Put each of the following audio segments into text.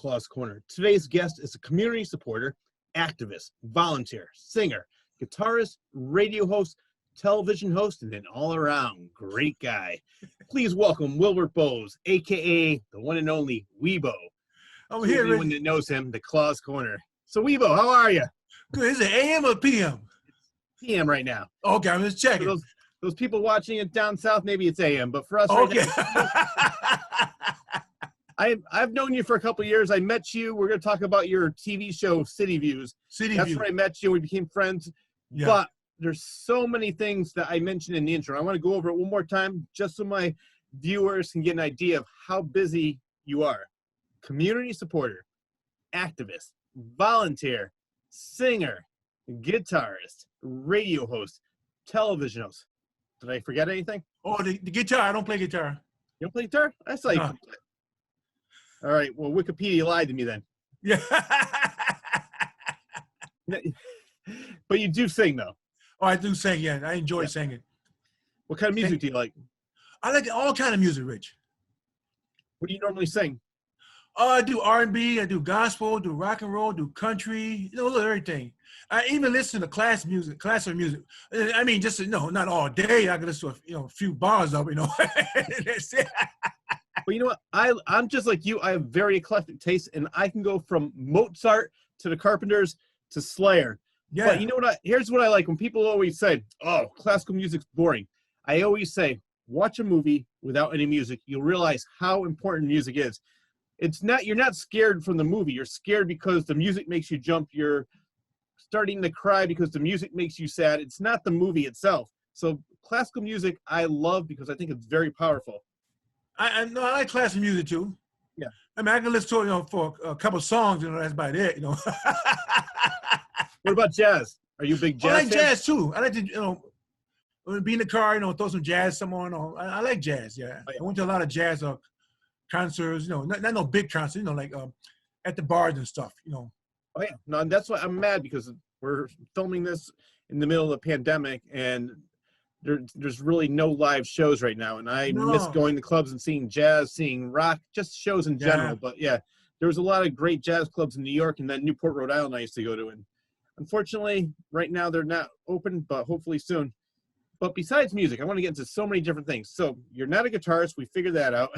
Claw's Corner. Today's guest is a community supporter, activist, volunteer, singer, guitarist, radio host, television host, and an all-around great guy. Please welcome Wilbert Boles, a.k.a. the one and only Wibo. I'm here, anyone that knows him, the Claw's Corner. So, Wibo, how are you? Good. Is it AM or PM? PM right now. Okay, I'm just checking. For those people watching it down south, maybe it's AM, but for us okay. right now, I've known you for a couple of years. I met you. We're going to talk about your TV show, City Views. That's where I met you. We became friends. Yeah. But there's so many things that I mentioned in the intro. I want to go over it one more time just so my viewers can get an idea of how busy you are. Community supporter, activist, volunteer, singer, guitarist, radio host, television host. Did I forget anything? Oh, the guitar. I don't play guitar. You don't play guitar? That's like... No. All right. Well, Wikipedia lied to me then. Yeah. But you do sing, though. Oh, I do sing, yeah. I enjoy singing. What kind of music do you like? I like all kind of music, Rich. What do you normally sing? I do R&B, I do gospel, do rock and roll, do country, a little everything. I even listen to classical music. I mean, just, not all day. I can listen to, a few bars of it, That's it. Well, you know what? I'm just like you. I have very eclectic taste, and I can go from Mozart to the Carpenters to Slayer. Yeah. But you know what? Here's what I like. When people always say, "Oh, classical music's boring," I always say, "Watch a movie without any music. You'll realize how important music is." You're not scared from the movie. You're scared because the music makes you jump. You're starting to cry because the music makes you sad. It's not the movie itself. So classical music I love because I think it's very powerful. I like classical music too. Yeah. I mean, I can listen to for a couple of songs, that's about it, What about jazz? Are you a big jazz I like fan? Jazz too. I like to, be in the car, throw some jazz on. I like jazz, yeah. Oh, yeah. I went to a lot of jazz concerts, not no big concerts, like at the bars and stuff, Oh yeah, no, and that's why I'm mad because we're filming this in the middle of the pandemic and there's really no live shows right now, and I miss going to clubs and seeing jazz, seeing rock, just shows in general. But yeah, there was a lot of great jazz clubs in New York and then Newport, Rhode Island I used to go to, and unfortunately right now they're not open, but hopefully soon. But besides music, I want to get into so many different things. So you're not a guitarist, we figured that out.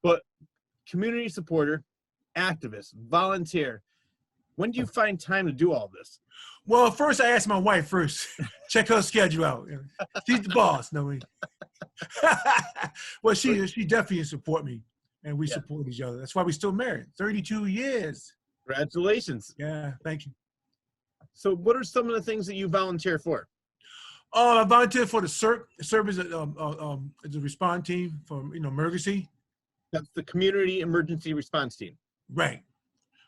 But community supporter, activist, volunteer. When do you find time to do all this? Well, first I asked my wife first. Check her schedule out. She's the boss. No, well, she definitely support me, and we support each other. That's why we're still married. 32 years. Congratulations. Yeah, thank you. So, what are some of the things that you volunteer for? I volunteer for the CERT. CERT is a response team for emergency. That's the Community Emergency Response Team. Right.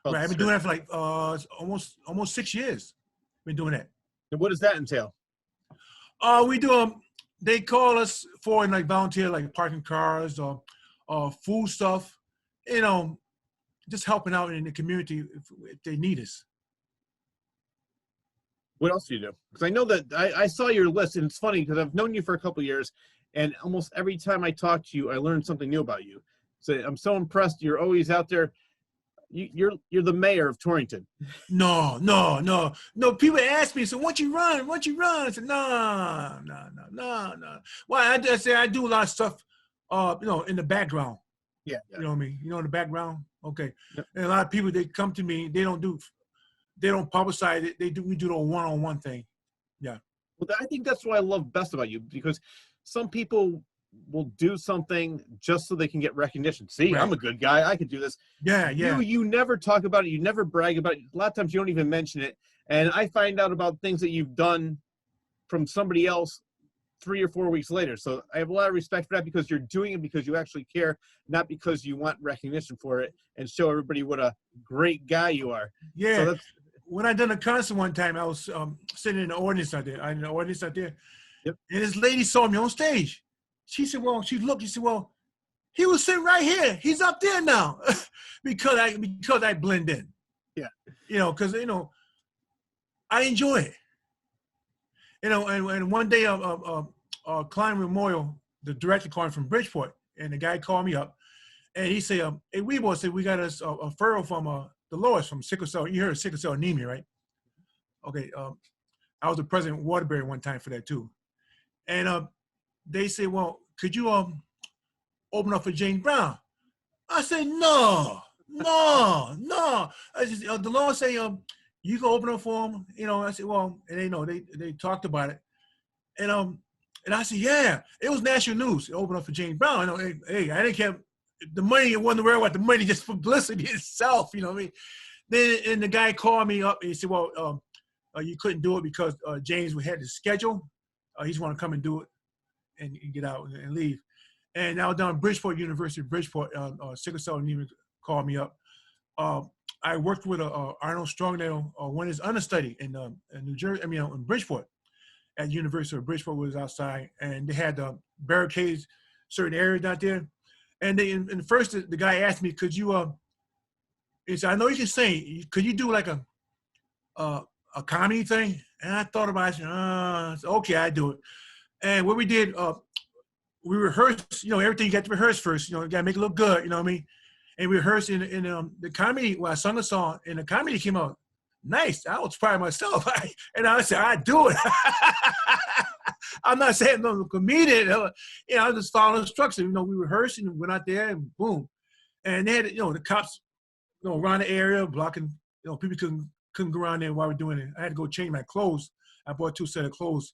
Right. I've been doing that for like almost 6 years. Been doing that. And what does that entail? We do they call us for like volunteer, like parking cars or food stuff, just helping out in the community if they need us. What else do you do? Because I know that I saw your list, and it's funny because I've known you for a couple of years, and almost every time I talk to you, I learn something new about you. So I'm so impressed. You're always out there. You're the mayor of Torrington. No. People ask me, so once you run? I said, no. Well, I do a lot of stuff, in the background. Yeah. You know what I mean? In the background. Okay. Yep. And a lot of people, they come to me, they don't publicize it. We do the one-on-one thing. Yeah. Well, I think that's what I love best about you, because some people will do something just so they can get recognition. See, right. I'm a good guy. I could do this. Yeah. You never talk about it. You never brag about it. A lot of times you don't even mention it. And I find out about things that you've done from somebody else 3 or 4 weeks later. So I have a lot of respect for that, because you're doing it because you actually care, not because you want recognition for it and show everybody what a great guy you are. Yeah. So when I done a concert one time, I was sitting in the audience out there. Yep. And this lady saw me on stage. She said, she said, well, he was sitting right here. He's up there now. because I blend in. Yeah. Because, I enjoy it. And one day, Klein Memorial, the director called from Bridgeport, and the guy called me up, And he said, hey, Wibo said, we got a referral from Dolores from sickle cell. You heard of sickle cell anemia, right? Okay. I was the president of Waterbury one time for that too. And they said, well, could you open up for James Brown? I said, no. I just, Dolores say, you can open up for him. You know, I said, well, and they know, they talked about it. And I said, yeah, it was national news. It opened up for James Brown. I know, hey, I didn't care. The money, it wasn't worried about the money, just publicity itself, you know what I mean? Then, and the guy called me up and he said, well, you couldn't do it because James had the schedule. He's want to come and do it and get out and leave. And now down at Bridgeport, University of Bridgeport, sickle cell anemia called me up. I worked with Arnold Strongnell when his understudy in New Jersey, in Bridgeport, at University of Bridgeport was outside, and they had barricades, certain areas out there. And and first the guy asked me, could you, he said, I know you can sing, could you do like a comedy thing? And I thought about it, I said, okay, I do it. And what we did, we rehearsed, everything you got to rehearse first, you got to make it look good, you know what I mean? And we rehearsed in the comedy, I sung a song, and the comedy came out nice. I was proud of myself. And I said, I do it. I'm not saying I'm a comedian. I just followed instructions. We rehearsed and went out there and boom. And they had, the cops, around the area blocking, people couldn't go around there while we're doing it. I had to go change my clothes. I bought 2 sets of clothes.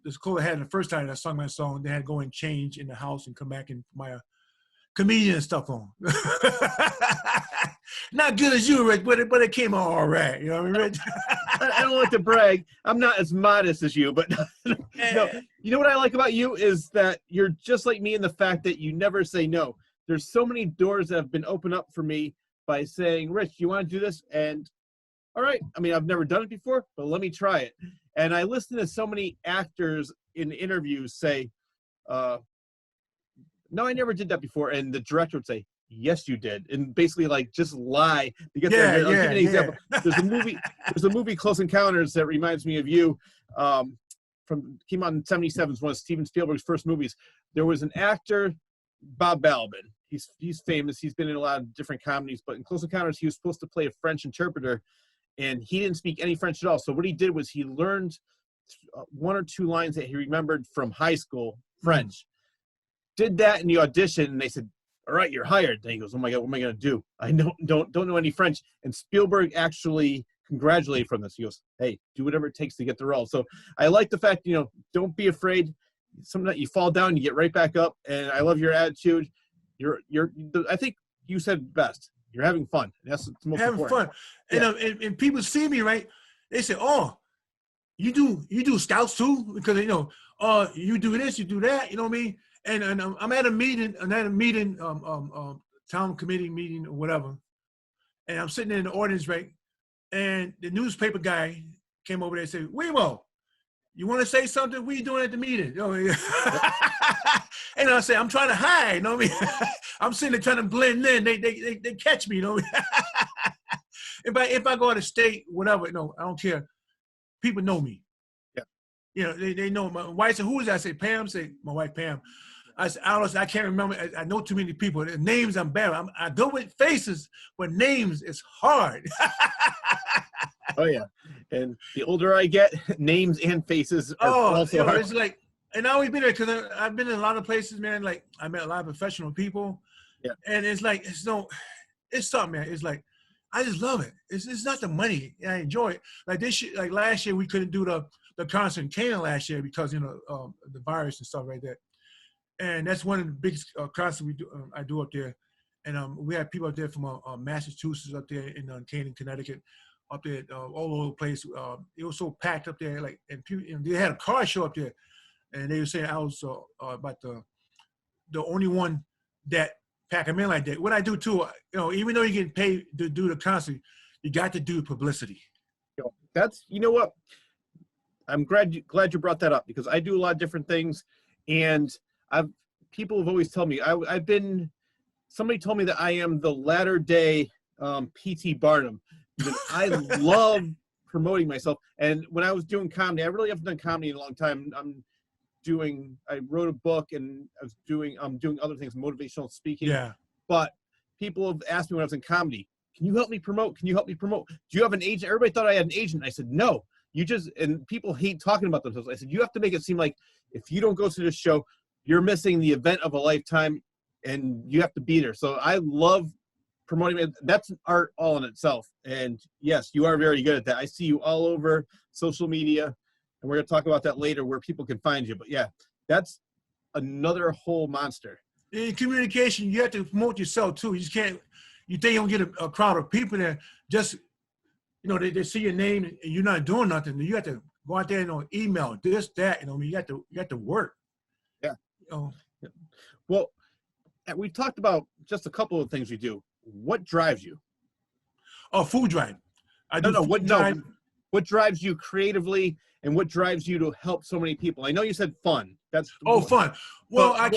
This clothes I had the first time I sung my song, they had to go and change in the house and come back and put my comedian stuff on. Not good as you, Rich, but it came out all right. You know what I mean, Rich? I don't like to brag. I'm not as modest as you, but no. You know what I like about you is that you're just like me in the fact that you never say no. There's so many doors that have been opened up for me by saying, Rich, you want to do this? And all right. I've never done it before, but let me try it. And I listen to so many actors in interviews say, no, I never did that before. And the director would say, yes, you did. And basically just lie to get there. I'll give you an example. There's a movie, Close Encounters, that reminds me of you. Came out in '77, one of Steven Spielberg's first movies. There was an actor, Bob Balaban. He's famous. He's been in a lot of different comedies, but in Close Encounters, he was supposed to play a French interpreter, and he didn't speak any French at all. So what he did was he learned 1 or 2 lines that he remembered from high school French. Did that in the audition, and they said, all right, you're hired. And he goes, oh my God, what am I going to do? I don't know any French. And Spielberg actually congratulated from this. He goes, hey, do whatever it takes to get the role. So I like the fact, don't be afraid. Sometimes you fall down, you get right back up. And I love your attitude. I think you said best. You're having fun. That's the most important. Having fun. And people see me, right? They say, oh, you do scouts too? Because, you do this, you do that. You know what I mean? And I'm at a meeting, town committee meeting or whatever, and I'm sitting in the audience, right? And the newspaper guy came over there and said, Wibo, you want to say something? What are you doing at the meeting? And I said, I'm trying to hide, you know what I mean? I'm sitting there trying to blend in. They catch me, you know what I mean? If I go out of state, whatever, I don't care. People know me. They know my wife said, who is that? I say, Pam. Say, my wife, Pam. I said, I can't remember. I know too many people. The names, I'm bad. I go with faces, but names is hard. Oh, yeah. And the older I get, names and faces are also hard. It's like, and I always been there because I've been in a lot of places, man. Like, I met a lot of professional people. Yeah. And it's like, it's something, man. It's like, I just love it. It's not the money. I enjoy it. Like like last year, we couldn't do the concert in Canaan last year because, the virus and stuff like that. And that's one of the biggest concerts I do up there. And we had people up there from Massachusetts up there in Canaan, Connecticut, up there all over the place. It was so packed up there, and people, they had a car show up there, and they were saying I was about the only one that pack them in like that. What I do too, even though you get paid to do the concert, you got to do publicity. That's, what, I'm glad you brought that up, because I do a lot of different things, and people have always told me somebody told me that I am the latter day P.T. Barnum. I love promoting myself, and when I was doing comedy, I really haven't done comedy in a long time. I wrote a book, and I'm doing other things, motivational speaking. Yeah. but people have asked me when I was in comedy, can you help me promote? Can you help me promote? Do you have an agent? Everybody thought I had an agent. I said, no, and people hate talking about themselves. I said, you have to make it seem like if you don't go to this show, you're missing the event of a lifetime and you have to be there. So I love promoting it. That's an art all in itself. And yes, you are very good at that. I see you all over social media, and we're going to talk about that later where people can find you. But yeah, that's another whole monster. In communication, you have to promote yourself too. You just can't, you think you'll get a crowd of people there, just, they see your name and you're not doing nothing. You have to go out there and email this, that, you got to work. Yeah. Well, we talked about just a couple of things you do. What drives you? Oh, food drive. What drives you creatively, and what drives you to help so many people? I know you said fun. That's fun. Well, I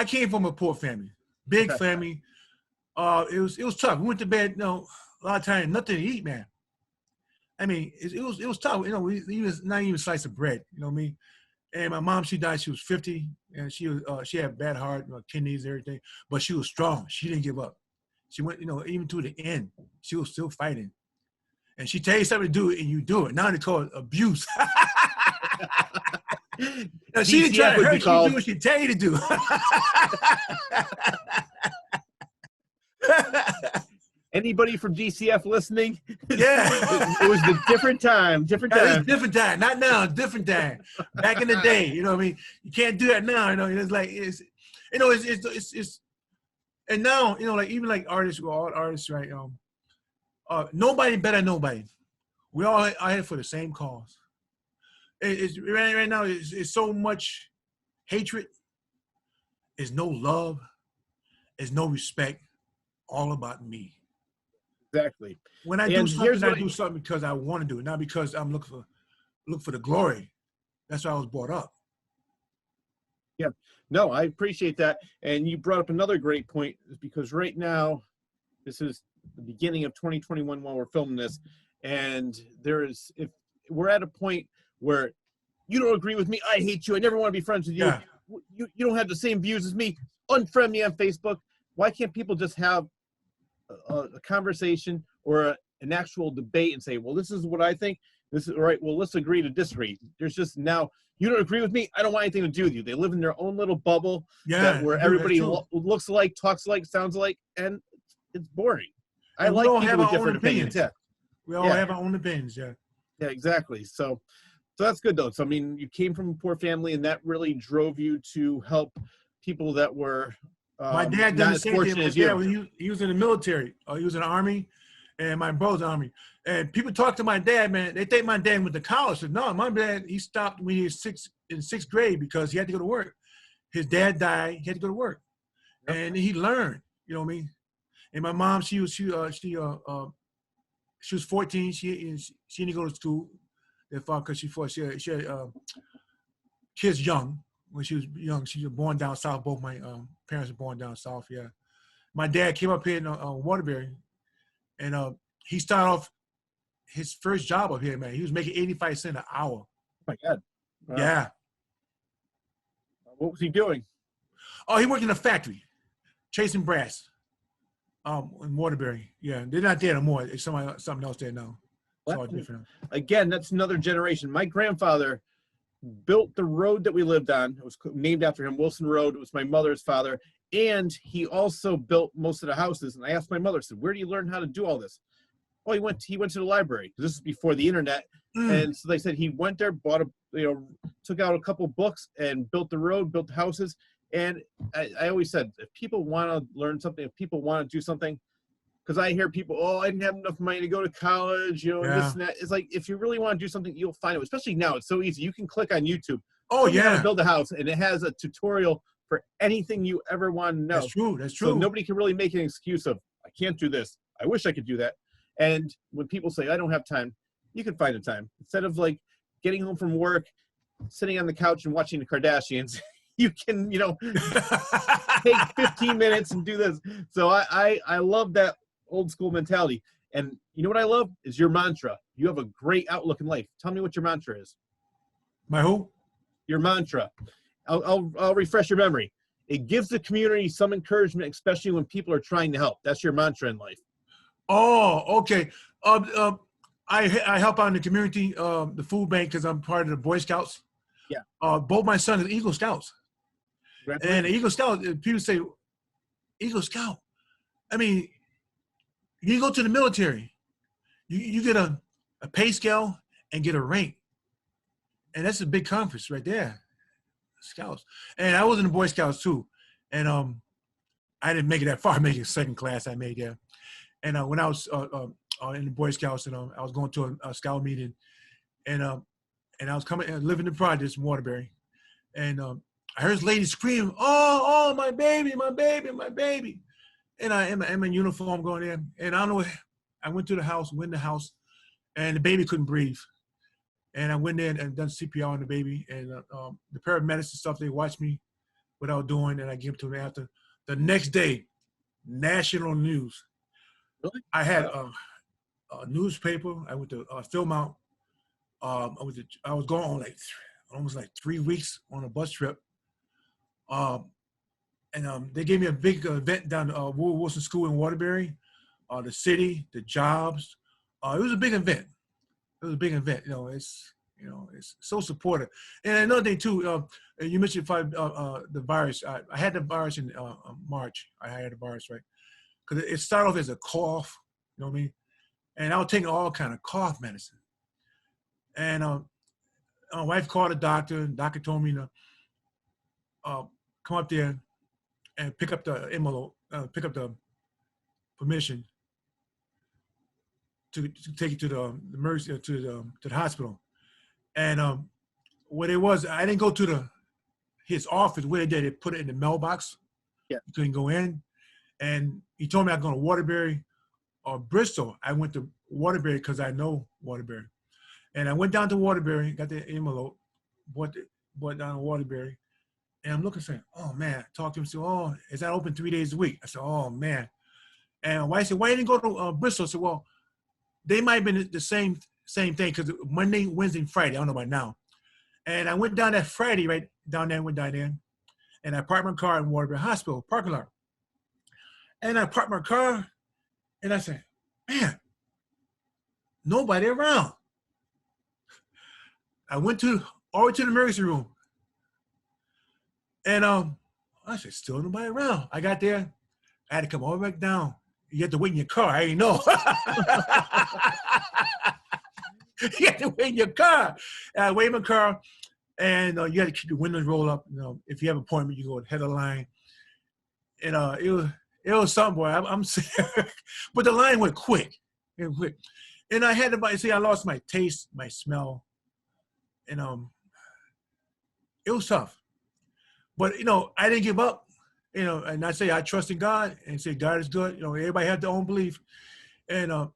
came from a poor family, big family. It was tough. We went to bed, a lot of times nothing to eat, man. I mean, it was tough. Not even a slice of bread. You know what I mean? And my mom, she died. She was 50, and she had bad heart, kidneys, everything. But she was strong. She didn't give up. She went, even to the end. She was still fighting. And she tell you something to do, and you do it. Now they call it abuse. She didn't try to hurt you. She do what she tell you to do. Anybody from DCF listening? Yeah. It was the different time. It's different time. Not now. Different time. Back in the day, you know what I mean? You can't do that now. It's like, it's and now, even like artists, we're all artists, right? Nobody better than nobody. We all are here for the same cause. Right now, it's so much hatred. There's no love. There's no respect. All about me. Exactly. When I do something, I do something because I want to do it, not because I'm looking for the glory. That's why I was brought up. Yeah. No, I appreciate that. And you brought up another great point, because right now, this is the beginning of 2021 while we're filming this, and if we're at a point where you don't agree with me, I hate you, I never want to be friends with you. Yeah. You don't have the same views as me, unfriend me on Facebook. Why can't people just have a conversation or an actual debate and say, well, this is what I think. This is right. Well, let's agree to disagree. There's just now, you don't agree with me, I don't want anything to do with you. They live in their own little bubble where everybody looks alike, talks alike, sounds alike, and it's boring. I like people with different opinions. Yeah. We all have our own opinions. Yeah. Yeah, exactly. So that's good though. So, I mean, you came from a poor family, and that really drove you to help people that were my dad did the same thing. He was in the military. He was in the Army, and my brother's in the Army. And people talk to my dad, man. They think my dad went to college. I said, no, my dad, he stopped when he was in sixth grade because he had to go to work. His dad died. He had to go to work. Yep. And he learned, you know what I mean? And my mom, she was 14. She didn't go to school. Because she had kids young. When she was young, she was born down south. Both my parents were born down south. Yeah, my dad came up here in Waterbury, and he started off his first job up here. Man, he was making 85 cents an hour. Oh my God! Wow. Yeah. What was he doing? Oh, he worked in a factory, chasing brass. In Waterbury. Yeah, they're not there no more. It's something else there now. It's all different. Again, that's another generation. My grandfather built the road that we lived on. It was named after him, Wilson Road. It was my mother's father. And he also built most of the houses. And I asked my mother, I said, where do you learn how to do all this? Oh, he went to the library. This is before the internet. And so they said he went there, took out a couple books and built the road, built the houses. And I always said, if people want to learn something, if people want to do something, because I hear people, oh, I didn't have enough money to go to college, this and that. It's like, if you really want to do something, you'll find it. Especially now, it's so easy. You can click on YouTube. Oh, yeah. How to build a house, and it has a tutorial for anything you ever want to know. That's true. That's true. So nobody can really make an excuse of, I can't do this. I wish I could do that. And when people say, I don't have time, you can find the time. Instead of like getting home from work, sitting on the couch and watching the Kardashians, you can, take 15 minutes and do this. So I love that old school mentality. And you know what I love is your mantra. You have a great outlook in life. Tell me what your mantra is. My who? Your mantra. I'll refresh your memory. it gives the community some encouragement, especially when people are trying to help. That's your mantra in life. Oh, okay. I help out in the community, the food bank, because I'm part of the Boy Scouts. Yeah. Both my sons are Eagle Scouts. And the Eagle Scout, people say, Eagle Scout. I mean, you go to the military, you get a pay scale and get a rank. And that's a big conference right there, Scouts. And I was in the Boy Scouts too. And I didn't make it that far. I made it second class. I made there. And when I was in the Boy Scouts, and I was going to a scout meeting, and I was living in the projects in Waterbury, and I heard this lady scream, "Oh, my baby, my baby, my baby!" And I'm in uniform going there, and I don't know what. I went to the house, and the baby couldn't breathe. And I went in and done CPR on the baby, and the paramedics and stuff, they watched me what I was doing, and I gave it to them after. The next day, national news. Really? I had a newspaper. I went to film out. I was going on almost 3 weeks on a bus trip. And they gave me a big event down at Woodrow Wilson School in Waterbury, the city, the jobs. It was a big event. It's so supportive. And another thing too, you mentioned the virus. I had the virus in March. I had the virus, right? Because it started off as a cough, you know what I mean? And I was taking all kind of cough medicine. And my wife called a doctor, and the doctor told me to come up there and pick up the envelope, pick up the permission to take you to the emergency, to the hospital. And what it was, I didn't go to his office where they put it in the mailbox. Yeah. You couldn't go in. And he told me I'd go to Waterbury or Bristol. I went to Waterbury because I know Waterbury. And I went down to Waterbury, got the envelope, bought down to Waterbury. And I'm looking, saying, "Oh, man." Talked to him, said, "Oh, is that open 3 days a week?" I said, "Oh, man." And my wife said, "Why you didn't go to Bristol?" I said, "Well, they might have been the same thing, because Monday, Wednesday, and Friday. I don't know about now." And I went down that Friday, right down there, and I parked my car in Waterbury Hospital parking lot. And I parked my car, and I said, "Man, nobody around." I went all the way to the emergency room. And I said, "Still nobody around." I got there. I had to come all the way back down. You have to wait in your car. I didn't know. You have to wait in your car. And I wait in my car, and you had to keep the windows rolled up. If you have an appointment, you go ahead of the line. And it was something, boy. I'm serious. But the line went quick. It went quick. And I had to see, I lost my taste, my smell. And it was tough. But, I didn't give up, and I say I trust in God and say God is good. Everybody has their own belief. And it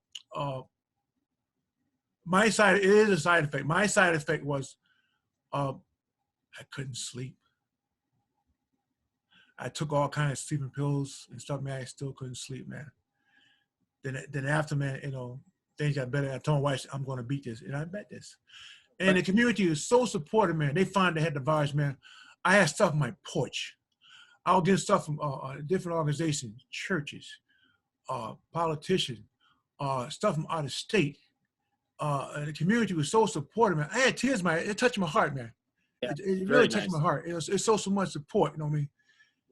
is a side effect. My side effect was I couldn't sleep. I took all kinds of sleeping pills and stuff, man. I still couldn't sleep, man. Then after, man, things got better. I told my wife, "I'm going to beat this," and I bet this. And the community is so supportive, man. They found they had the virus, man. I had stuff on my porch. I was getting stuff from different organizations, churches, politicians, stuff from out of state. And the community was so supportive, man. I had tears, man. It touched my heart, man. Yeah, it really touched my heart. It's so much support, you know what I mean?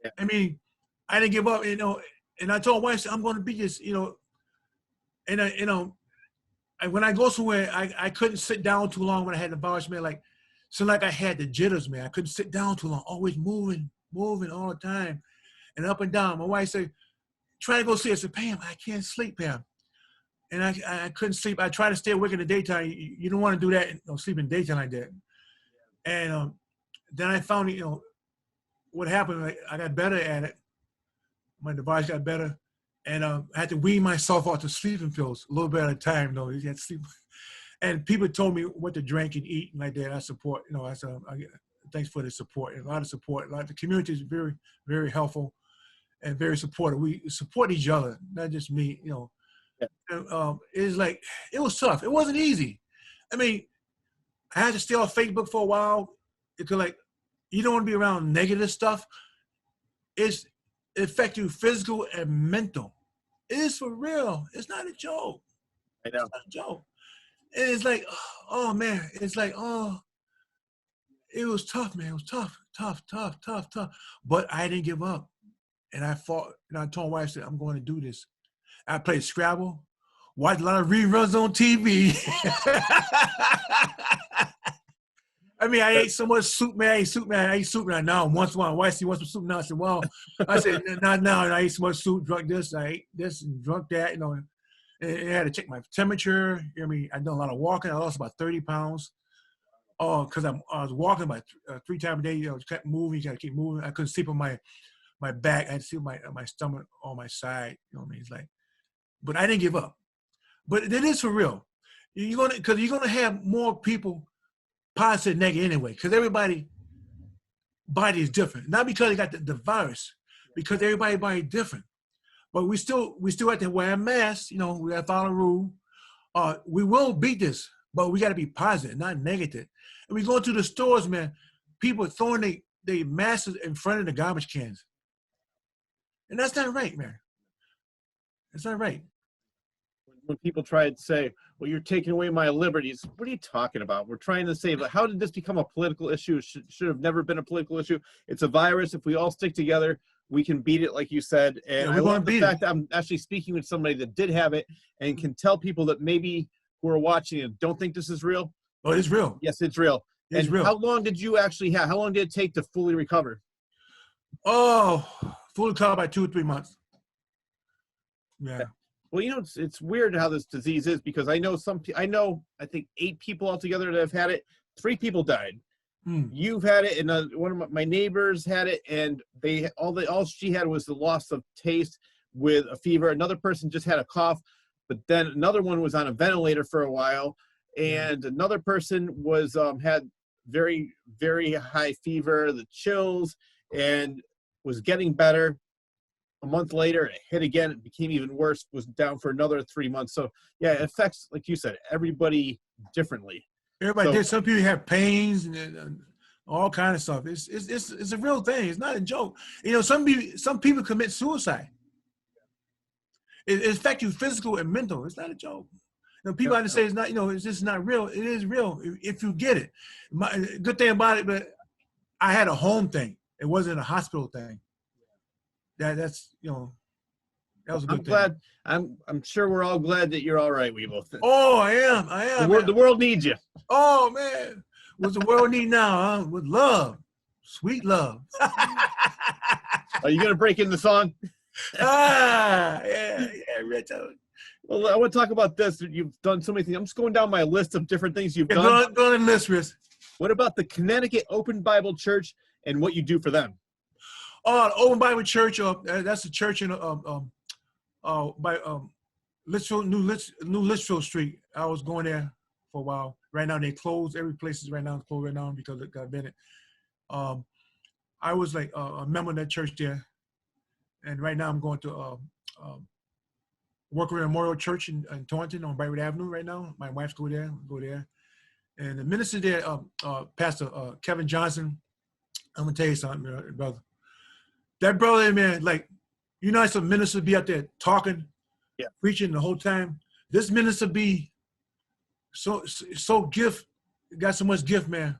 Yeah. I mean, I didn't give up, and I told my wife, "I'm going to beat this," and when I go somewhere, I couldn't sit down too long when I had the virus, man. Like I had the jitters, man. I couldn't sit down too long, always moving all the time, and up and down. My wife said, "Try to go sleep." I said, "Pam, I can't sleep, Pam." And I couldn't sleep. I tried to stay awake in the daytime. You don't want to do that, sleep in the daytime like that. And then I found, what happened, I got better at it. My device got better. And I had to wean myself off the sleeping pills a little bit at a time, though. You had to sleep. And people told me what to drink and eat and like that. I support, thanks for the support. And a lot of support. The community is very, very helpful and very supportive. We support each other, not just me, Yeah. And, it was tough. It wasn't easy. I mean, I had to stay off Facebook for a while because, you don't want to be around negative stuff. it affects you physical and mental. It is for real. It's not a joke. I know. It's not a joke. And it's like, oh man, it's like, oh, it was tough, man. It was tough. But I didn't give up. And I fought, and I told my wife, I said, I'm going to do this. I played Scrabble, watched a lot of reruns on TV. I mean, I ate so much soup, man. I ate soup now. Once in a while, my wife said, "What's some soup now?" I said, "Well," I said, "Not now." And I ate so much soup, drunk this, I ate this, and drunk that. You know, and I had to check my temperature. I mean, I done a lot of walking. I lost about 30 pounds. Oh, because I was walking about 3 times a day. You know, kept moving. You got to keep moving. I couldn't sleep on my back. I had to sleep on my stomach on my side. You know what I mean? It's like, but I didn't give up. But it is for real. You're gonna have more people positive, negative anyway, because everybody body is different. Not because they got the virus, because everybody's body is different. But we still have to wear a mask. You know, we have to follow the rule. We will beat this, but we got to be positive, not negative. And we go to the stores, man. People throwing their masks in front of the garbage cans, and that's not right, man. That's not right. When people try to say, well, you're taking away my liberties, what are you talking about? We're trying to say, but how did this become a political issue? It should have never been a political issue. It's a virus. If we all stick together, we can beat it, like you said. And I love the fact that I'm actually speaking with somebody that did have it and can tell people that maybe who are watching it don't think this is real. Oh, it's real. Yes, it's real. It's real. How long did you actually have? How long did it take to fully recover? Oh, fully recover by 2 or 3 months. Yeah. Well, you know, it's weird how this disease is, because I know I think 8 people altogether that have had it. 3 people died. You've had it, and one of my neighbors had it, and all she had was the loss of taste with a fever. Another person just had a cough, but then another one was on a ventilator for a while, and another person was had very, very high fever, the chills, and was getting better. A month later, it hit again. It became even worse. Was down for another 3 months. So yeah, it affects, like you said, everybody differently. Everybody did. Some people have pains and all kind of stuff. It's a real thing. It's not a joke. You know, some people commit suicide. It affects you physical and mental. It's not a joke. You know, people have to say it's not. You know, it's just not real. It is real if you get it. Good thing about it, but I had a home thing. It wasn't a hospital thing. That's you know, that was a good thing. I'm glad. I'm sure we're all glad that you're all right, Wibo. Oh, I am. The world needs you. Oh man, what's the world need now? Huh? With love, sweet love. Are you gonna break in the song? Yeah, Rich. Well, I want to talk about this. You've done so many things. I'm just going down my list of different things you've done. Go on the list, Rich. What about the Connecticut Open Bible Church and what you do for them? Oh, the Open Bible Church. That's a church in by Litchfield, New Litchfield Street. I was going there for a while. Right now they closed. Every place is right now closed right now because it got Bennett. I was like a member of that church there, and right now I'm going to Worker Memorial Church in Taunton on Brightwood Avenue right now. My wife's go there, and the minister there, Pastor Kevin Johnson. I'm gonna tell you something, brother. That brother, man, like, you know, some minister be out there talking, preaching the whole time. This minister be so gift, got so much gift, man.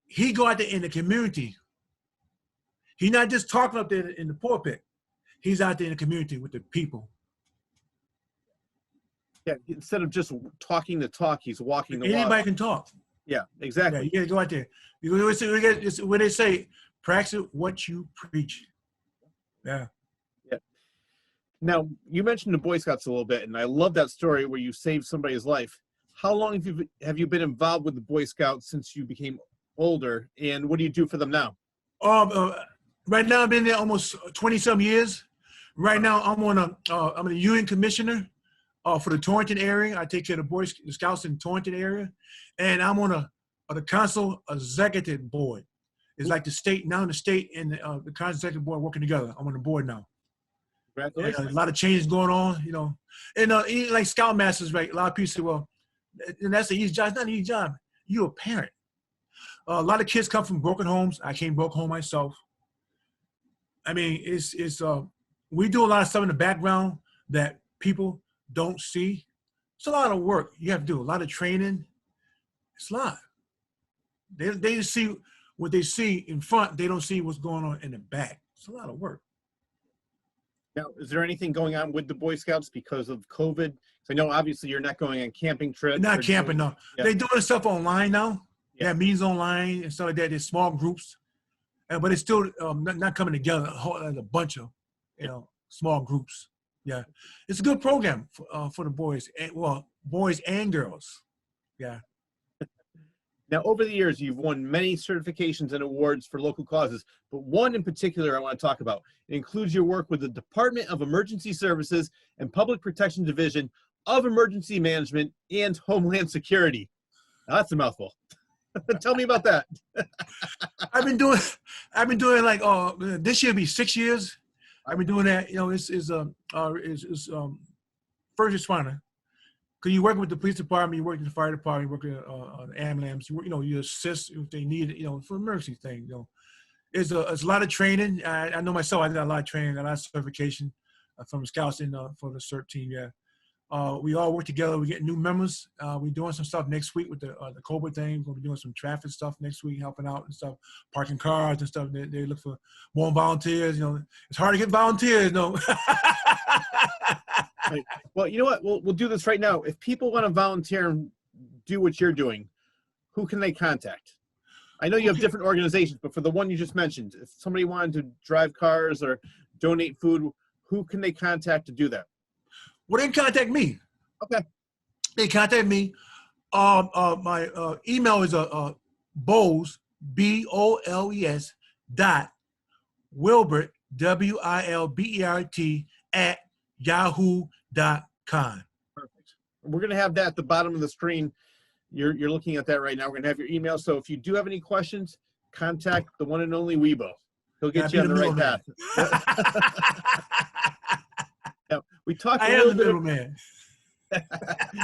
He go out there in the community. He not just talking up there in the pulpit. He's out there in the community with the people. Yeah, instead of just talking the talk, he's walking the walk. Anybody can talk. Yeah, exactly. Yeah, you gotta go out there. It's what they say, practice what you preach. Yeah. Yeah. Now, you mentioned the Boy Scouts a little bit, and I love that story where you saved somebody's life. How long have you been involved with the Boy Scouts since you became older, and what do you do for them now? Right now, I've been there almost 20-some years. Right now, I'm a union commissioner for the Torrington area. I take care of the Scouts in the Torrington area, and I'm on the council executive board. It's like the state and the council executive board working together. I'm on the board now. Congratulations. A lot of changes going on, you know. And like Scoutmasters, right? A lot of people say, well, and that's an easy job. It's not an easy job. You're a parent. A lot of kids come from broken homes. I came broke home myself. I mean, we do a lot of stuff in the background that people don't see. It's a lot of work. You have to do a lot of training. It's a lot. They just see what they see in front. They don't see what's going on in the back. It's a lot of work. Now, is there anything going on with the Boy Scouts because of COVID? I know obviously you're not going on camping trips. Not camping, no. Yeah. They're doing stuff online now. Yeah. Yeah, meetings online and stuff like that. There's small groups, but it's still not coming together as a bunch of, small groups. Yeah, it's a good program for the boys, boys and girls. Yeah. Now, over the years, you've won many certifications and awards for local causes, but one in particular I want to talk about. It includes your work with the Department of Emergency Services and Public Protection Division of Emergency Management and Homeland Security. Now, that's a mouthful. Tell me about that. I've been doing like this year will be 6 years. I've been doing that. It's first responder. Because you work with the police department, you work in the fire department, you work on the ambulance. You assist if they need it. For emergency thing. It's a lot of training. I know myself. I did a lot of training, a lot of certification from the scouts and for the CERT team. Yeah. We all work together. We get new members. We're doing some stuff next week with the COBRA thing. We're going to be doing some traffic stuff next week, helping out and stuff, parking cars and stuff. They look for more volunteers. It's hard to get volunteers. Right. Well, you know what? We'll do this right now. If people want to volunteer and do what you're doing, who can they contact? I know you have different organizations, but for the one you just mentioned, if somebody wanted to drive cars or donate food, who can they contact to do that? Well, they can contact me. Okay. They contact me. My email is Boles, BOLES, Wilbert, WILBERT, @yahoo.com. Perfect. We're going to have that at the bottom of the screen. You're looking at that right now. We're going to have your email. So if you do have any questions, contact the one and only Wibo. He'll get you on the right path. Now, we talked a little bit. Man.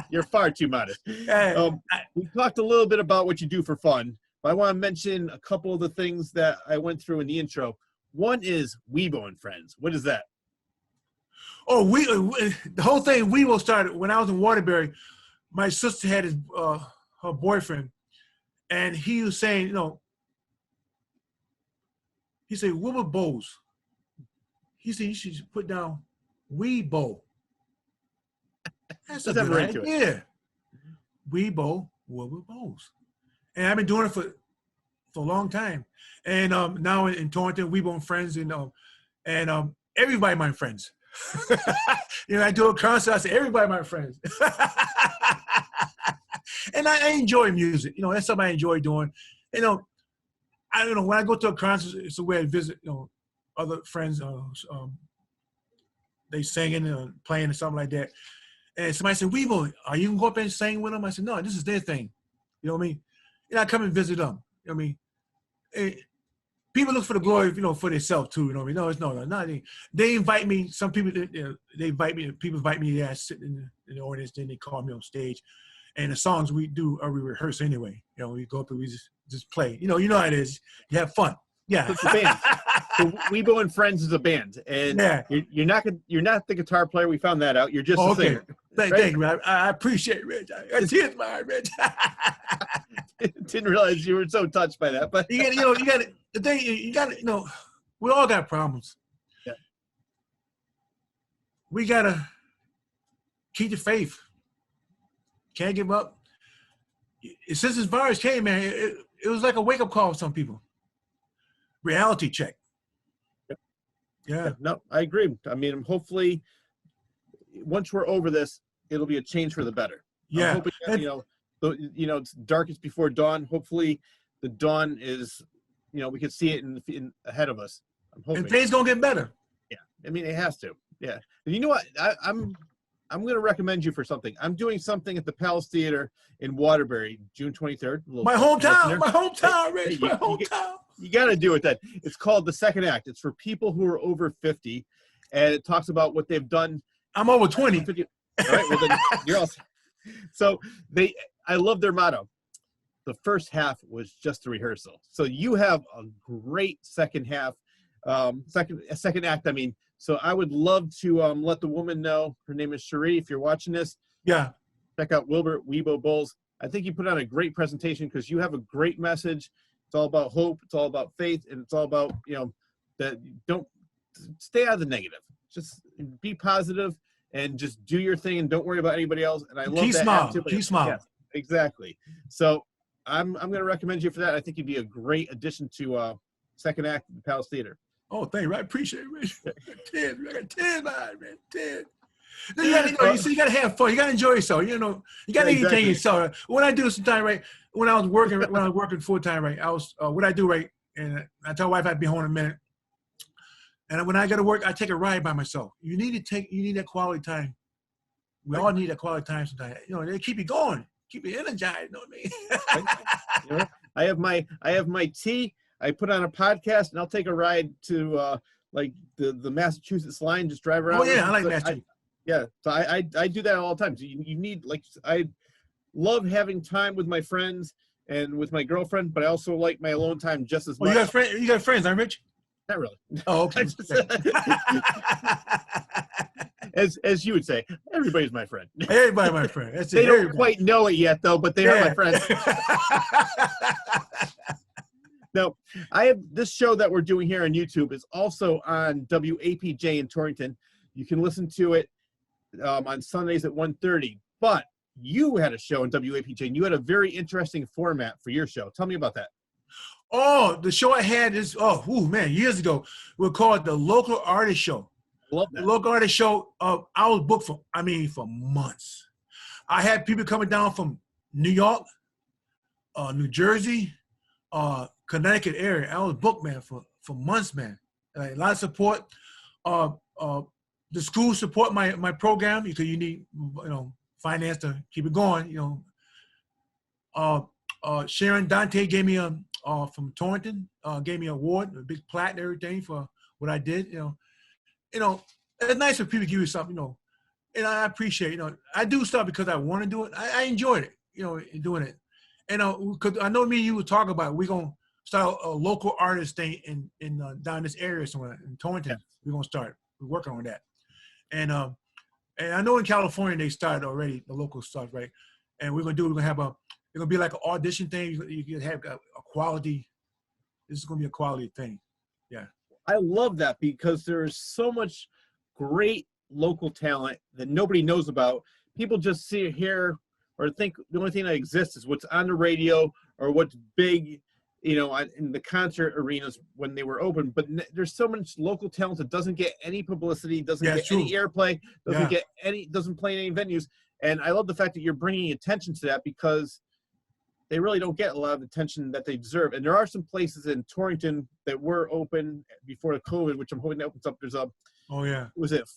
You're far too modest. Hey, we talked a little bit about what you do for fun, but I want to mention a couple of the things that I went through in the intro. One is Wibo and Friends. What is that? Oh, the whole thing Wibo started when I was in Waterbury. My sister had her boyfriend, and he was saying, he said, Wilber Boles. He said, you should put down Wibo. That's a good idea. Wibo, Wilber Boles. And I've been doing it for a long time. And now in Torrington, Wibo and Friends, and everybody my friends. I do a concert, I say, everybody my friends. And I enjoy music. That's something I enjoy doing. I don't know, when I go to a concert, it's a way to visit, other friends. They singing and playing and something like that. And somebody said, Wibo, are you going to go up and sing with them? I said, no, this is their thing. You know what I mean? I come and visit them. You know what I mean? People look for the glory, for themselves too. You know what I mean? No, not they invite me. Some people, they invite me. People invite me. Yeah, I sit in the audience. Then they call me on stage, and the songs we do we rehearse anyway. We go up and we just play. You know how it is. You have fun. Yeah, it's a band. So Wibo and Friends is a band, and yeah. you're not the guitar player. We found that out. You're just a singer. Thank you, Rich. I appreciate it, Rich. Here's my Rich. Didn't realize you were so touched by that, but you got the thing. You got we all got problems. Yeah. We gotta keep the faith. Can't give up. Since this virus came, man, it was like a wake up call for some people. Reality check. Yeah. No, I agree. I mean, hopefully, once we're over this, it'll be a change for the better. Yeah. I'm hoping that, it's darkest before dawn. Hopefully, the dawn is, we can see it in ahead of us. I'm hoping. And things gonna get better. Yeah. I mean, it has to. Yeah. And you know what? I'm going to recommend you for something. I'm doing something at the Palace Theater in Waterbury, June 23rd. My hometown, Rich. My hometown. You got to do it then. It's called The Second Act. It's for people who are over 50, and it talks about what they've done. I'm over 20. All right, well then you're all. So I love their motto. The first half was just a rehearsal. So you have a great second half second act. I mean, so I would love to let the woman know. Her name is Cherie. If you're watching this, Yeah. check out Wilbert Wibo Boles. I think you put on a great presentation because you have a great message. It's all about hope. It's all about faith, and it's all about that don't stay out of the negative. Just be positive and just do your thing and don't worry about anybody else. And I love Keep that. smile. Keep smile. Yes, exactly. So I'm going to recommend you for that. I think you'd be a great addition to second act of the Palace Theater. Oh, thank you. I appreciate it, man. 10, I got 10, man. 10. You gotta have fun. You gotta enjoy yourself. You gotta entertain yourself. When I do sometime, right? When I was working full time, right? I was what I do, right? And I tell my wife I'd be home in a minute. And when I go to work, I take a ride by myself. You need that quality time. We all need that quality time sometimes. They keep you going, keep you energized. You know what I mean? I have my tea. I put on a podcast, and I'll take a ride to like the Massachusetts line. Just drive around. Oh yeah, I like Massachusetts. Yeah, so I do that all the time. So you need, like, I love having time with my friends and with my girlfriend, but I also like my alone time just as much. You got friends, aren't Rich? Not really. Oh, okay. As you would say, everybody's my friend. Everybody my friend. That's they don't quite know it yet, though, but they are my friends. Now, I have this show that we're doing here on YouTube is also on WAPJ in Torrington. You can listen to it on Sundays at 1:30. But you had a show on WAPJ, and you had a very interesting format for your show. Tell me about that. Oh, the show I had is, years ago. We call it the Local Artist Show. Love that. The Local Artist Show, I was booked for months. I had people coming down from New York, New Jersey, Connecticut area. I was booked, man, for months, man. Like, a lot of support. The school support my program because you need finance to keep it going. Sharon Dante gave me from Torrington gave me an award, a big plaque and everything for what I did. It's nice when people give you something. And I appreciate. I do stuff because I want to do it. I enjoyed it. Doing it. And because I know me and you were talking about it, we're gonna start a local artist thing in down this area somewhere in Torrington. Yes. We're gonna start. We're working on that. And I know in California they started already the local stuff, right? And we're gonna have it's gonna be like an audition thing. You can have a quality. This is gonna be a quality thing. Yeah. I love that because there's so much great local talent that nobody knows about. People just see, hear, or think the only thing that exists is what's on the radio or what's big, in the concert arenas when they were open. But there's so much local talent that doesn't get any publicity, doesn't get any airplay, doesn't play in any venues. And I love the fact that you're bringing attention to that because they really don't get a lot of attention that they deserve. And there are some places in Torrington that were open before the COVID, which I'm hoping that opens up. There's was it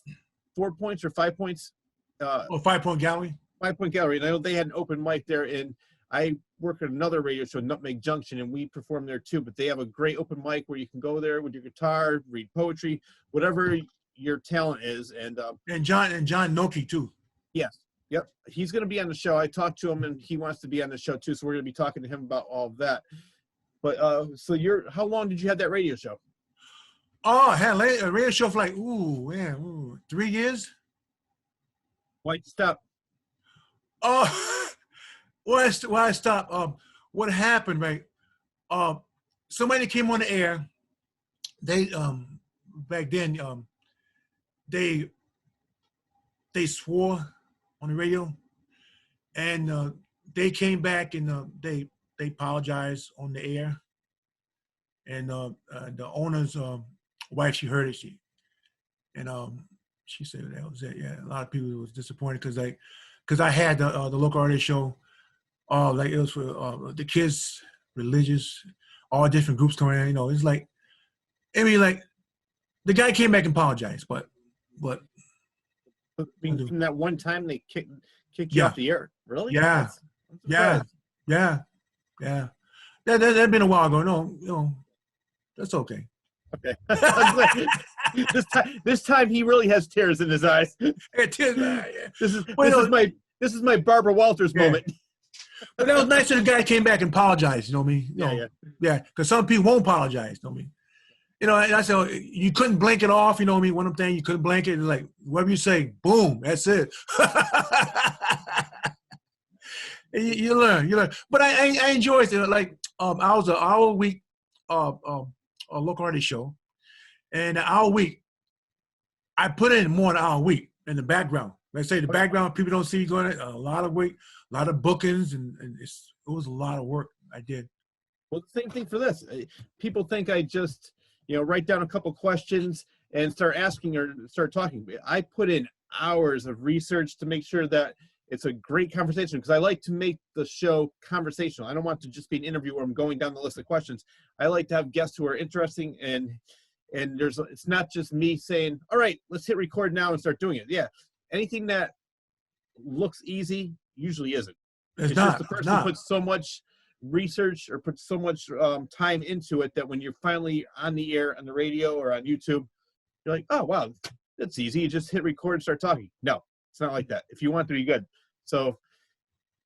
4 points or 5 points? 5 Point Gallery. 5 Point Gallery. And I know they had an open mic there, and I work at another radio show, Nutmeg Junction, and we perform there too. But they have a great open mic where you can go there with your guitar, read poetry, whatever your talent is. And John Noki too. Yes. Yep. He's going to be on the show. I talked to him and he wants to be on the show too. So we're going to be talking to him about all of that. But so how long did you have that radio show? Oh, I had a radio show for like, 3 years. Why'd you stop? Why I stopped? What happened, right? Somebody came on the air. They back then they swore on the radio, and they came back and they apologized on the air. And the owner's wife, she heard it. She said that was it. Yeah, a lot of people was disappointed because I had the local artist show. Like it was for the kids, religious, all different groups coming in. It's like, like the guy came back and apologized, but from that one time they kicked you off the air, really? Yeah, that's That'd been a while ago. No, that's okay. Okay. This time he really has tears in his eyes. Tears, yeah. This is my Barbara Walters moment. But that was nice that the guy came back and apologized. You know what I mean? Yeah. Because some people won't apologize. You know what I mean? You know, and I said, you couldn't blank it off. You know what I mean? One of them things, you couldn't blank it. It's like, whatever you say, boom, that's it. you learn. But I enjoy it. Like, I was an hour a week, a local artist show. And an hour a week, I put in more than an hour a week in the background. Like I say, the background, people don't see you going a lot of weight, a lot of bookings, and it was a lot of work I did. Well, same thing for this. People think I just, write down a couple questions and start asking or start talking. I put in hours of research to make sure that it's a great conversation, because I like to make the show conversational. I don't want to just be an interview where I'm going down the list of questions. I like to have guests who are interesting, and it's not just me saying, all right, let's hit record now and start doing it. Yeah. Anything that looks easy usually isn't. It's not, just the person puts so much research or puts so much time into it that when you're finally on the air on the radio or on YouTube, you're like, oh, wow, that's easy. You just hit record and start talking. No, it's not like that. If you want to be good. So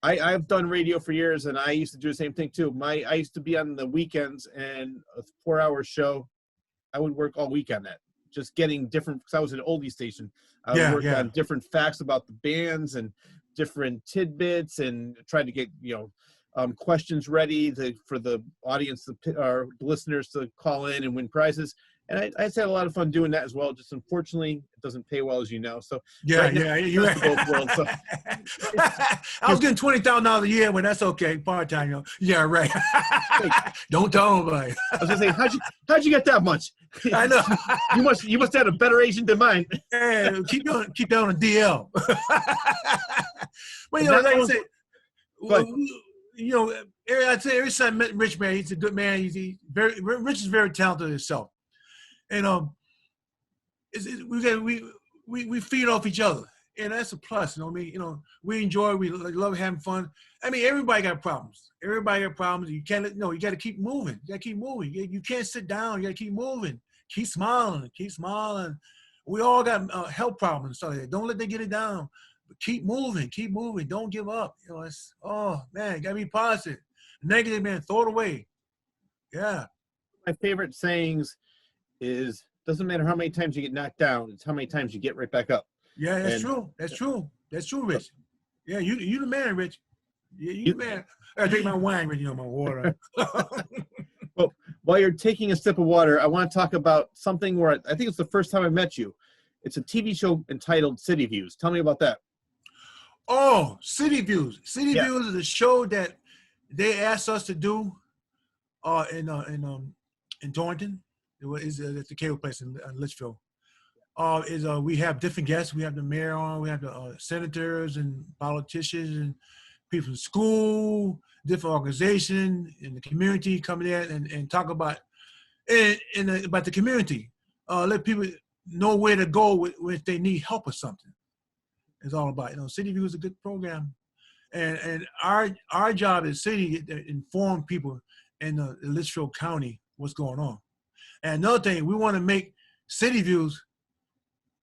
I've done radio for years, and I used to do the same thing too. I used to be on the weekends, and a 4-hour show, I would work all week on that. Just getting different, because I was an oldie station. I would work on different facts about the bands and different tidbits, and try to get, questions ready for the audience, our listeners, to call in and win prizes. And I had a lot of fun doing that as well. Just unfortunately, it doesn't pay well, as you know. So you're both worlds. So. I was getting $20,000 a year, but that's okay, part time. Yeah, right. Don't tell nobody. I was gonna say, how'd you get that much? I know. you must have a better agent than mine. Hey, keep that on a DL. But like I said, I'd say every time I met Rich, man, he's a good man. Rich is very talented himself. And we feed off each other, and that's a plus. We enjoy, we love having fun. I mean, everybody got problems. You can't, you got to keep moving. You can't sit down. You got to keep moving. Keep smiling. We all got health problems and stuff like that. Don't let them get it down. But keep moving. Don't give up. Man, got to be positive. Negative, man, throw it away. Yeah. My favorite sayings is, doesn't matter how many times you get knocked down, it's how many times you get right back up. Yeah, that's true, Rich. Yeah, you the man, Rich. Yeah, you the man. I drink my wine, Rich, my water. Well, while you're taking a sip of water, I want to talk about something where I think it's the first time I met you. It's a TV show entitled City Views. Tell me about that. Oh, City Views. Views is a show that they asked us to do in Thornton. It's the cable place in Litchfield. We have different guests. We have the mayor on. We have the senators and politicians and people from school, different organizations in the community coming in and talk about about the community. Let people know where to go if they need help or something. It's all about, City View is a good program, and our job as city to inform people in the Litchfield County what's going on. And another thing, we want to make City Views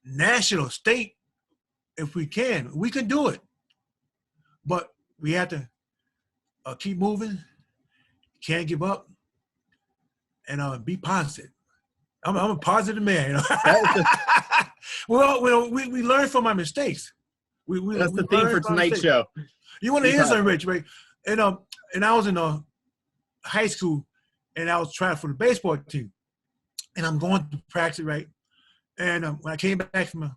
national, state, if we can. We can do it. But we have to keep moving, can't give up, and be positive. I'm a positive man. We learn from our mistakes. That's the theme for tonight's show. You want to hear something, Rich, right? And I was in high school, and I was trying for the baseball team. And I'm going to practice, right? And when I came back from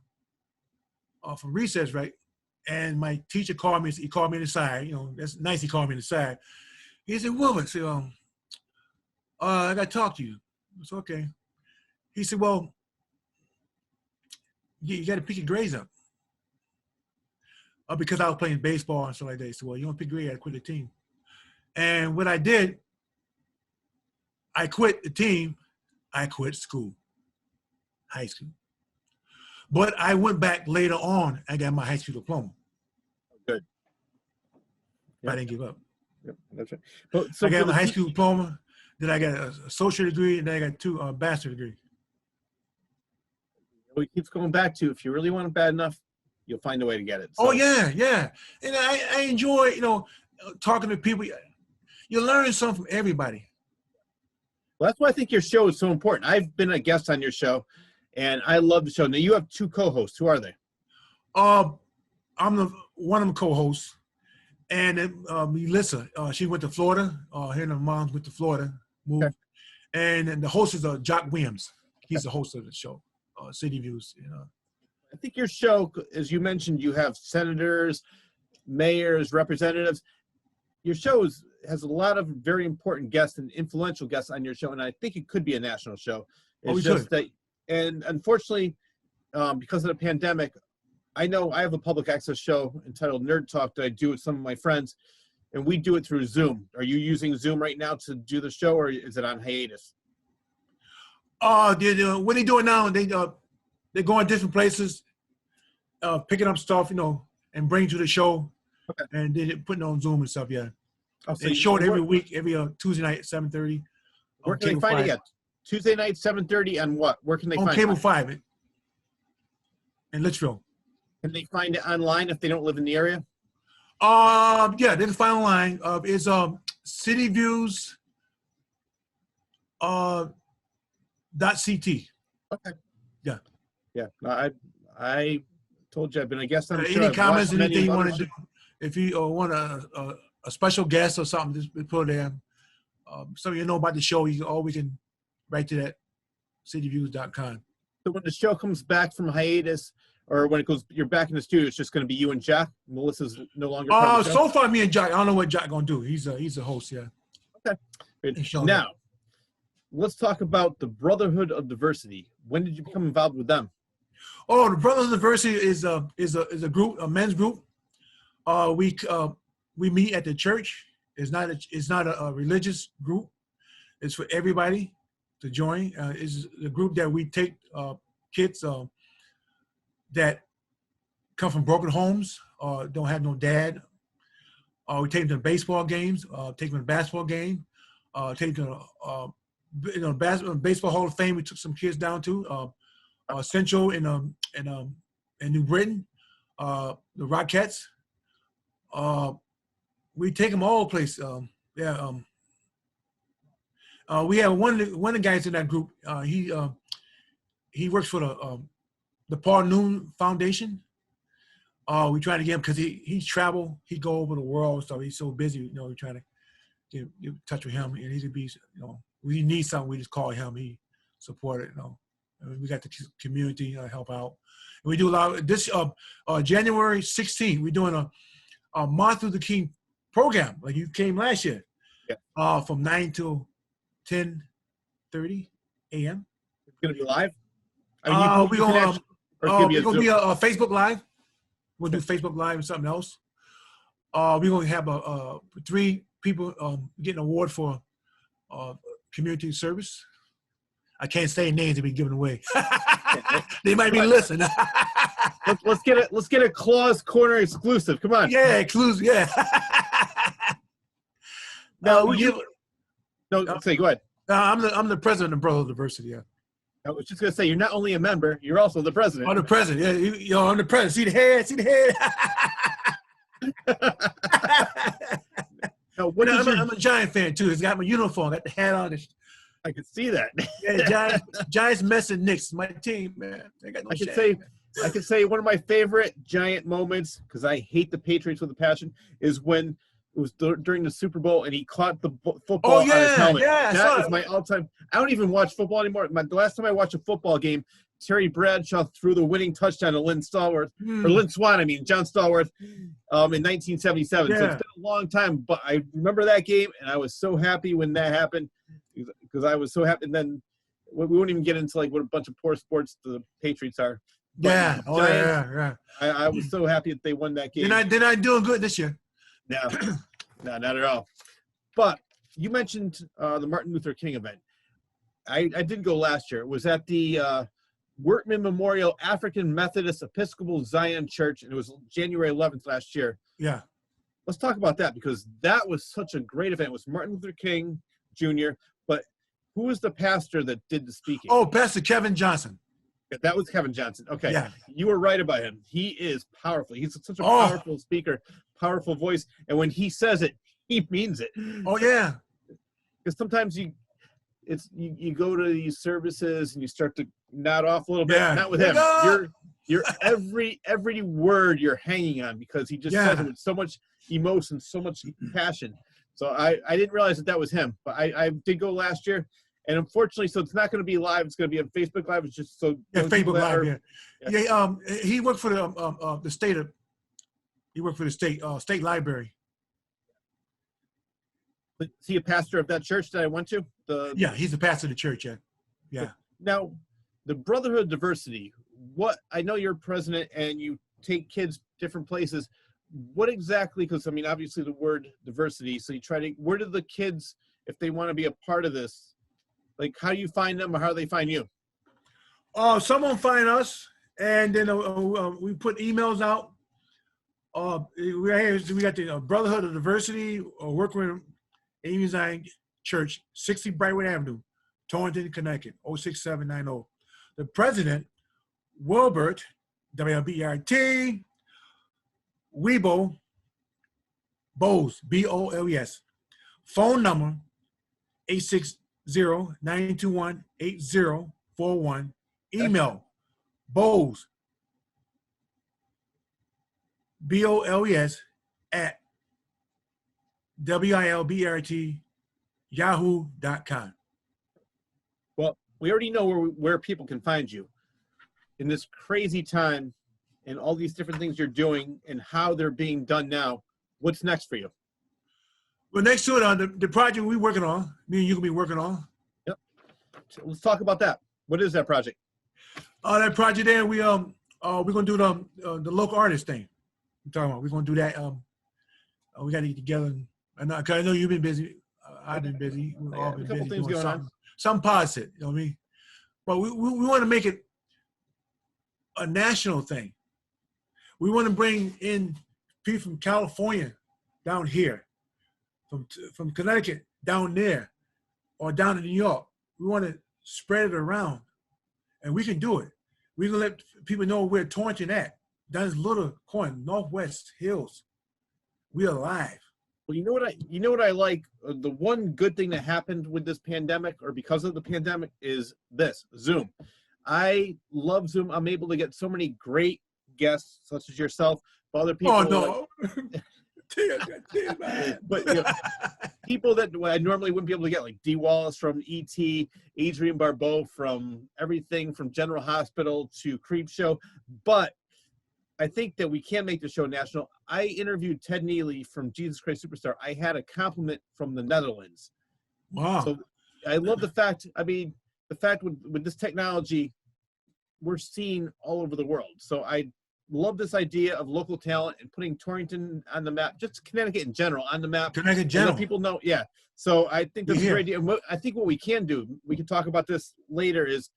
recess, right? And my teacher called me. He called me to the side. That's nice. He called me to the side. He said, "Wilbert, I got to talk to you." It's okay. He said, "Well, you got to pick your grades up." Because I was playing baseball and stuff like that. He said, "Well, you don't pick grades, you got to quit the team." And what I did, I quit the team. I quit school, high school. But I went back later on. I got my high school diploma. Good. Yep. I didn't give up. Yep, that's right. But, so I got my high school diploma. Then I got an associate degree, and then I got 2 bachelor degrees. It keeps going back to, if you really want it bad enough, you'll find a way to get it. So. Oh yeah. And I enjoy, talking to people. You learn something from everybody. Well, that's why I think your show is so important. I've been a guest on your show, and I love the show. Now, you have 2 co-hosts. Who are they? I'm one of the co-hosts, and Melissa. She went to Florida. Her and her mom went to Florida, moved, Okay. and the host is Jock Williams. He's the host of the show, City Views. I think your show, as you mentioned, you have senators, mayors, representatives. Your show has a lot of very important guests and influential guests on your show, and I think it could be a national show. It's just that, and unfortunately, because of the pandemic, I know I have a public access show entitled Nerd Talk that I do with some of my friends, and we do it through Zoom. Are you using Zoom right now to do the show, or is it on hiatus? What they doing now? They go on different places, picking up stuff, and bring to the show. Okay. And then putting on Zoom and stuff. Yeah. So they show it every week, every Tuesday night at 7:30. Where can they find it? Tuesday night, 7:30, on what? Where can they find it? On Cable 5 in Litchfield. Can they find it online if they don't live in the area? Yeah, they can find online. It's cityviews .ct. Okay. Yeah. Yeah. I told you I've been a guest on the show. Any comments, anything you want to do? If you want a special guest or something, just put it there. So you know about the show, you can write to that cityviews.com. So when the show comes back from hiatus, or when you're back in the studio, it's just going to be you and Jack. Melissa's no longer. Part of the show? So far, me and Jack. I don't know what Jack gonna do. He's a host. Yeah. Okay. Now, let's talk about the Brotherhood of Diversity. When did you become involved with them? Oh, the Brotherhood of Diversity is a group, a men's group. We meet at the church. It's not a religious group. It's for everybody to join. It's a group that we take kids that come from broken homes, don't have no dad. We take them to baseball games, take them to basketball game, take them to baseball Hall of Fame. We took some kids down to Central in New Britain, the Rockettes. We take them all places. We have one of the guys in that group. He works for the Paul Noon Foundation. We try to get him because he travel. He go over the world, so he's so busy. We're trying to get in touch with him, and he'd be. We need something. We just call him. He support it. And we got the community help out. And we do a lot of this. January 16th, we're doing a Martin Luther King program like you came last year. Yeah. From 9 to 10:30 a.m. It's gonna be live. We're gonna be a Facebook Live. We'll do Facebook Live and something else. We're gonna have 3 people getting an award for community service. I can't say names to be given away. They might be listening. let's get a Claus Corner exclusive. Come on. Yeah, exclusive. Yeah. Now say go ahead. I'm the president of Brotherhood of Diversity. Yeah. I was just gonna say you're not only a member, you're also the president. I'm the president. Yeah, I'm the president. See the head. See the head. Now, I'm a Giant fan too. It's got my uniform, got the hat on. I can see that. Yeah, Giants messing Knicks. My team, man. They got no I can say one of my favorite Giant moments, because I hate the Patriots with a passion, is when it was during the Super Bowl and he caught the football on his helmet. Yeah, that is my all-time. I don't even watch football anymore. The last time I watched a football game, Terry Bradshaw threw the winning touchdown to Lynn Stallworth, or Lynn Swan, John Stallworth, in 1977. Yeah. So it's been a long time, but I remember that game, and I was so happy when that happened, because I was so happy. And then we won't even get into like what a bunch of poor sports the Patriots are. But yeah, Giants, I was so happy that they won that game. They're not doing good this year. No, no, not at all. But you mentioned the Martin Luther King event. I did go last year. It was at the Workman Memorial African Methodist Episcopal Zion Church, and it was January 11th last year. Yeah. Let's talk about that, because that was such a great event. It was Martin Luther King Jr., but who was the pastor that did the speaking? Oh, Pastor Kevin Johnson. That was Kevin Johnson. Okay. Yeah. You were right about him. He is powerful. He's such a powerful speaker, powerful voice. And when he says it, he means it. Oh, yeah. Because sometimes you go to these services and you start to nod off a little bit. Yeah. Not with him. You're every word you're hanging on because he just says it with so much emotion, so much passion. So I didn't realize that was him, but I did go last year, and unfortunately, so it's not going to be live. It's going to be on Facebook Live. It's just so Facebook Live. He worked for the state of. He worked for the state library. Is he a pastor of that church that I went to? Yeah, he's the pastor of the church. Yeah. Now, the Brotherhood of Diversity. What I know you're president and you take kids different places. What exactly? Because I mean, obviously the word diversity. So you try to. Where do the kids, if they want to be a part of this, like how do you find them or how do they find you? Someone find us, and then we put emails out. We got the Brotherhood of Diversity, working with Amy Zion Church, 60 Brightwood Avenue, Torrington, Connecticut, 06790. The president, Wilbert, WLBERT, Wibo Boles, Boles. Phone number, 860-921-8041. Email, Boles, BOLES at WILBERT yahoo.com. Well, we already know where people can find you in this crazy time and all these different things you're doing and how they're being done now. What's next for you? Well, next to it, the project we're working on, me and you can be working on. Yep. So let's talk about that. What is that project? That project there, we're gonna do the local artist thing. I'm talking about. We're gonna do that. We got to get together. Cause I know you've been busy. I've been busy. We've all been a couple busy things doing going on. Some positive, you know what I mean? But we want to make it a national thing. We want to bring in people from California down here, from Connecticut down there, or down in New York. We want to spread it around, and we can do it. We can let people know where Torrington at. Down this little corner, Northwest Hills. We alive. Well, you know what I like. The one good thing that happened with this pandemic, or because of the pandemic, is this Zoom. I love Zoom. I'm able to get so many great guests, such as yourself, but other people. Oh no! But people that I normally wouldn't be able to get, like D. Wallace from ET, Adrian Barbeau from everything from General Hospital to Creep Show, but I think that we can make the show national. I interviewed Ted Neely from Jesus Christ Superstar. I had a compliment from the Netherlands. Wow. So I love the fact, with this technology, we're seen all over the world. So I love this idea of local talent and putting Torrington on the map, just Connecticut in general on the map. Connecticut in general. People know, yeah. So I think that's a great idea. And I think what we can do, we can talk about this later, is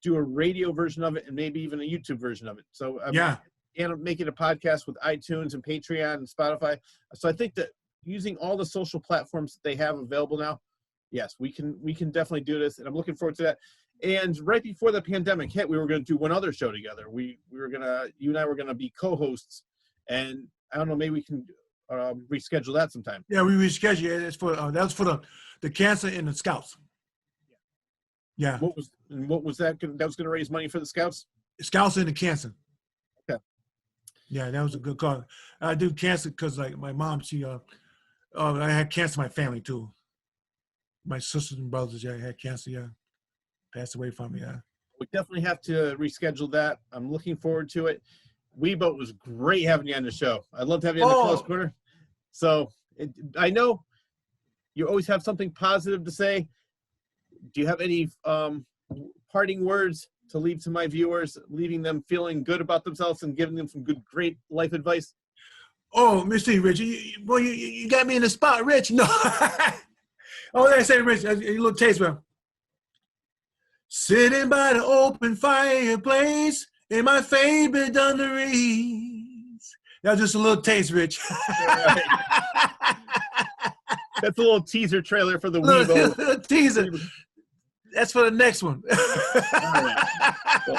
do a radio version of it and maybe even a YouTube version of it. So and make it a podcast with iTunes and Patreon and Spotify. So I think that using all the social platforms that they have available now, yes, we can definitely do this, and I'm looking forward to that. And right before the pandemic hit, we were going to do one other show together. You and I were gonna be co-hosts, and I don't know, maybe we can reschedule that sometime. Yeah, we reschedule it. It's for that was for the cancer and the Scouts. Yeah. What was that? That was going to raise money for the Scouts. Scouts and the cancer. Yeah, that was a good call. I do cancer because, like, my mom, I had cancer in my family too. My sisters and brothers, had cancer, passed away from me, We definitely have to reschedule that. I'm looking forward to it. Wibo, it was great having you on the show. I'd love to have you on the Close Corner. So I know you always have something positive to say. Do you have any parting words to leave to my viewers, leaving them feeling good about themselves and giving them some great life advice? Oh, Mr. Rich, you got me in the spot, Rich. No. I say, Rich, a little taste, bro. Sitting by the open fireplace in my favorite dungarees. That was just a little taste, Rich. Right. That's a little teaser trailer for the Wibo. Teaser. That's for the next one. Right. Well,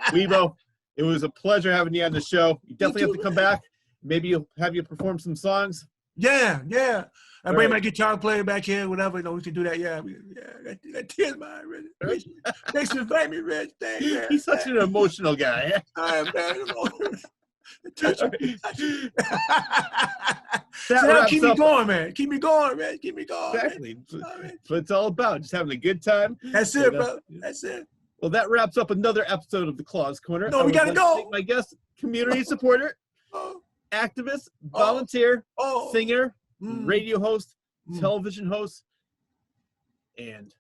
Wibo, it was a pleasure having you on the show. You definitely have to come back. Maybe you'll have you perform some songs. Yeah, yeah. I All bring right. my guitar player back here, whatever. You know, we can do that. Yeah, yeah. That tears my Rich. Thanks for inviting me, Rich. Thanks, man. He's such an emotional guy. All right, man. Touch me. That So wraps keep me up- going, man. Keep me going, Rich. Keep me going. Exactly. Man. That's what it's all about. Just having a good time. That's it, And, bro. That's it. Well, that wraps up another episode of the Claus Corner. No, I we would gotta like to go. thank my guest, community supporter, Oh, activist, volunteer, oh. singer, Mm. radio host, Mm. television host, and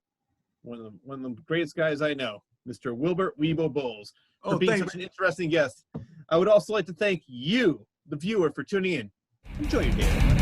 one of the greatest guys I know, Mr. Wilbert Wibo Boles, for being Thanks, such an interesting guest. I would also like to thank you, the viewer, for tuning in. Enjoy your day.